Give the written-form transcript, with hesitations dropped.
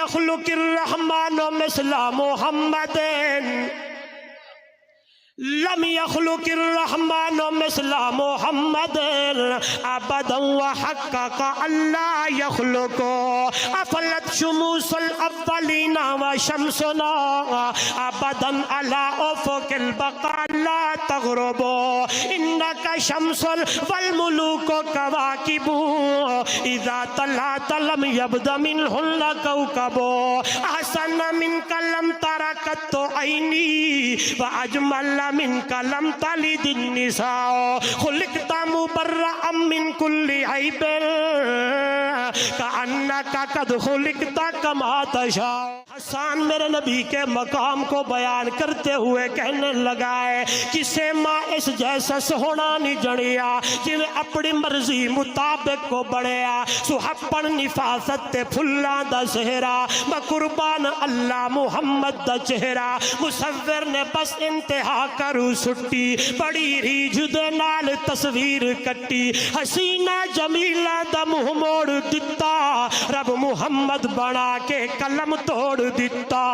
यखलुकिर रहमानु मिस्ला मुहम्मदिन lump यखलुकिर रहमानु मिस्ला मुहम्मदिन अबदन व हक्का अल्लाह यखलुको अफलत शुमूसल अव्वलीना व शम्सुना अबदन अला उफुकिल बका ला तग़रुबु इन्नका शम्सुल वल मुलूकु कवाकिबु इज़ा तलात लम यब्दा मिनहुन्ना कौकबु अहसन मिन कलम तरा कत्तु ऐनी व अजमल मिन कलम तलिदिन निसाओ खुलिकता मुबर्रअम मिन कुल्ली ऐबिन कअन्नका कद खुलिकता कमा तशाओ। हसन मेरे नबी के मकाम को बयान करते हुए कहने लगा है किसे माँ इस जैसा सोहना नहीं जड़िया जिन्हें अपनी मर्जी मुताबिक को बढ़िया सुहपन निफासत ते फुल्ला दा चेहरा बकुरबान अल्लाह मुहम्मद दा चेहरा मुसव्विर ने बस इंतहा करू सुट्टी बड़ी रीझ दे नाल तस्वीर कट्टी हसीना जमीला दा मुंह मोड़ दिता रब मुहम्मद बना के कलम तोड़ दिता।